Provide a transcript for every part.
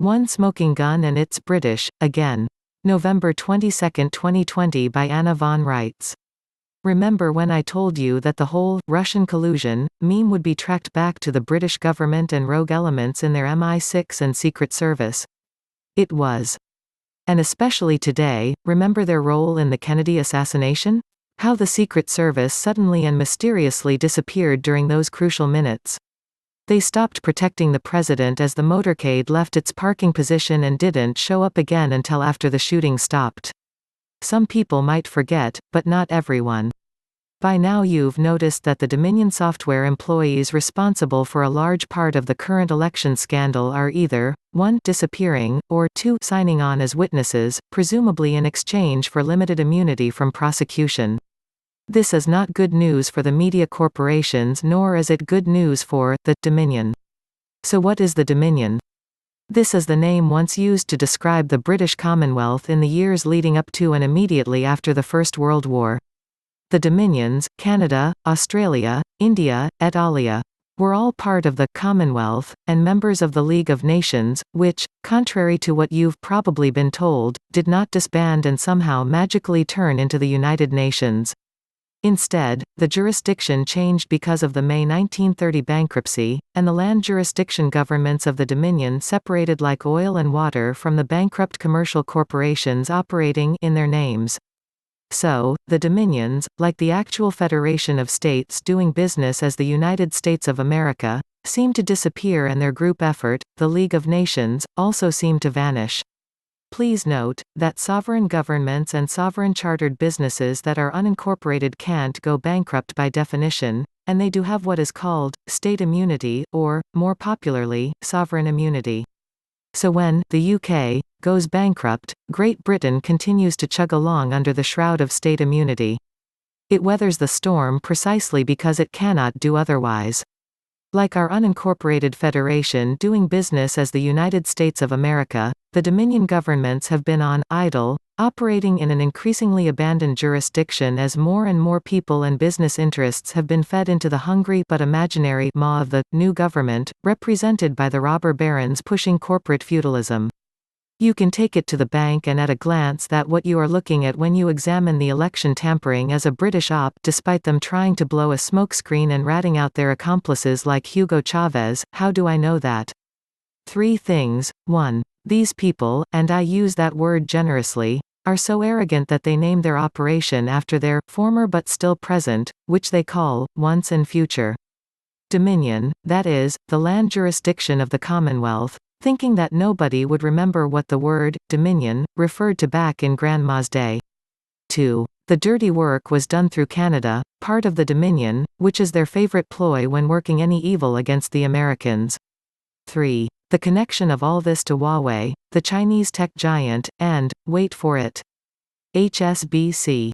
One Smoking Gun and It's British, Again. November 22, 2020 by Anna von Reitz. Remember when I told you that the whole Russian collusion meme would be tracked back to the British government and rogue elements in their MI6 and Secret Service? It was. And especially today, remember their role in the Kennedy assassination? How the Secret Service suddenly and mysteriously disappeared during those crucial minutes. They stopped protecting the president as the motorcade left its parking position and didn't show up again until after the shooting stopped. Some people might forget, but not everyone. By now you've noticed that the Dominion software employees responsible for a large part of the current election scandal are either 1. disappearing, or 2. signing on as witnesses, presumably in exchange for limited immunity from prosecution. This is not good news for the media corporations, nor is it good news for the Dominion. So what is the Dominion? This is the name once used to describe the British Commonwealth in the years leading up to and immediately after the First World War. The Dominions, Canada, Australia, India, et al., were all part of the Commonwealth, and members of the League of Nations, which, contrary to what you've probably been told, did not disband and somehow magically turn into the United Nations. Instead, the jurisdiction changed because of the May 1930 bankruptcy, and the land jurisdiction governments of the Dominion separated like oil and water from the bankrupt commercial corporations operating in their names. So, the Dominions, like the actual federation of states doing business as the United States of America, seemed to disappear, and their group effort, the League of Nations, also seemed to vanish. Please note that sovereign governments and sovereign chartered businesses that are unincorporated can't go bankrupt by definition, and they do have what is called state immunity, or, more popularly, sovereign immunity. So when the UK goes bankrupt, Great Britain continues to chug along under the shroud of state immunity. It weathers the storm precisely because it cannot do otherwise. Like our unincorporated federation doing business as the United States of America, the Dominion governments have been on idle, operating in an increasingly abandoned jurisdiction as more and more people and business interests have been fed into the hungry but imaginary maw of the new government, represented by the robber barons pushing corporate feudalism. You can take it to the bank and at a glance that what you are looking at when you examine the election tampering as a British op, despite them trying to blow a smokescreen and ratting out their accomplices like Hugo Chavez. How do I know that? 3 things. 1. These people, and I use that word generously, are so arrogant that they name their operation after their former but still present, which they call once and future Dominion, that is, the land jurisdiction of the Commonwealth, thinking that nobody would remember what the word Dominion referred to back in Grandma's day. 2. The dirty work was done through Canada, part of the Dominion, which is their favorite ploy when working any evil against the Americans. 3. The connection of all this to Huawei, the Chinese tech giant, and, wait for it, HSBC.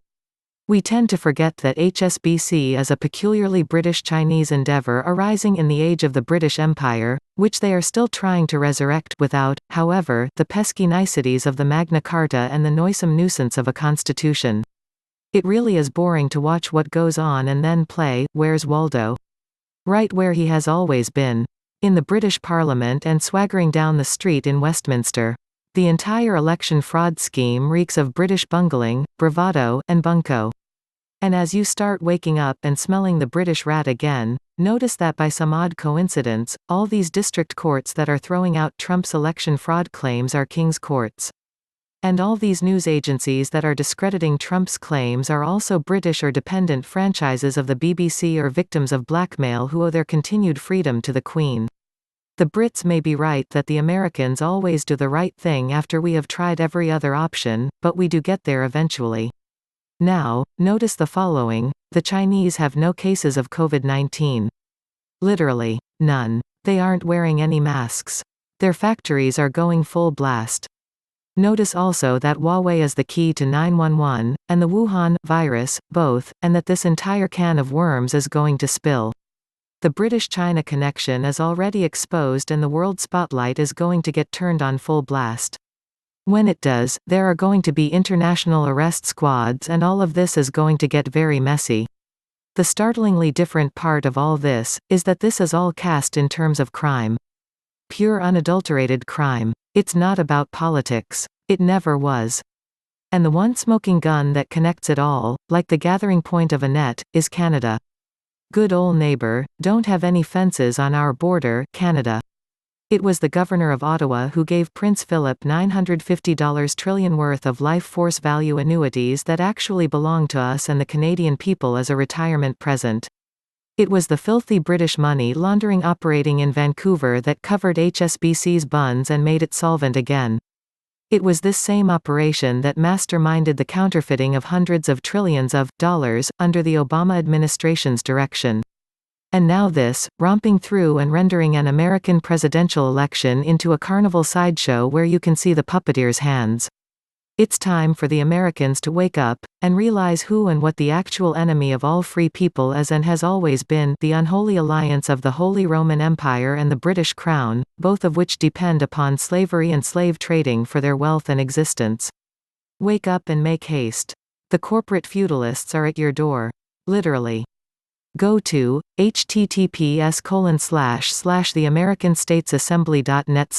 We tend to forget that HSBC is a peculiarly British-Chinese endeavour arising in the age of the British Empire, which they are still trying to resurrect without, however, the pesky niceties of the Magna Carta and the noisome nuisance of a constitution. It really is boring to watch what goes on and then play, Where's Waldo? Right where he has always been. In the British Parliament and swaggering down the street in Westminster. The entire election fraud scheme reeks of British bungling, bravado, and bunco. And as you start waking up and smelling the British rat again, notice that by some odd coincidence, all these district courts that are throwing out Trump's election fraud claims are King's courts. And all these news agencies that are discrediting Trump's claims are also British or dependent franchises of the BBC or victims of blackmail who owe their continued freedom to the Queen. The Brits may be right that the Americans always do the right thing after we have tried every other option, but we do get there eventually. Now, notice the following: the Chinese have no cases of COVID-19. Literally, none. They aren't wearing any masks. Their factories are going full blast. Notice also that Huawei is the key to 911, and the Wuhan virus, both, and that this entire can of worms is going to spill. The British-China connection is already exposed and the world spotlight is going to get turned on full blast. When it does, there are going to be international arrest squads and all of this is going to get very messy. The startlingly different part of all this is that this is all cast in terms of crime. Pure unadulterated crime. It's not about politics. It never was. And the one smoking gun that connects it all, like the gathering point of a net, is Canada. Good ol' neighbor, don't have any fences on our border, Canada. It was the governor of Ottawa who gave Prince Philip $950 trillion worth of life force value annuities that actually belong to us and the Canadian people as a retirement present. It was the filthy British money laundering operating in Vancouver that covered HSBC's buns and made it solvent again. It was this same operation that masterminded the counterfeiting of hundreds of trillions of dollars under the Obama administration's direction. And now this, romping through and rendering an American presidential election into a carnival sideshow where you can see the puppeteer's hands. It's time for the Americans to wake up, and realize who and what the actual enemy of all free people is and has always been: the unholy alliance of the Holy Roman Empire and the British Crown, both of which depend upon slavery and slave trading for their wealth and existence. Wake up and make haste. The corporate feudalists are at your door. Literally. Go to https://theamericanstatesassembly.net/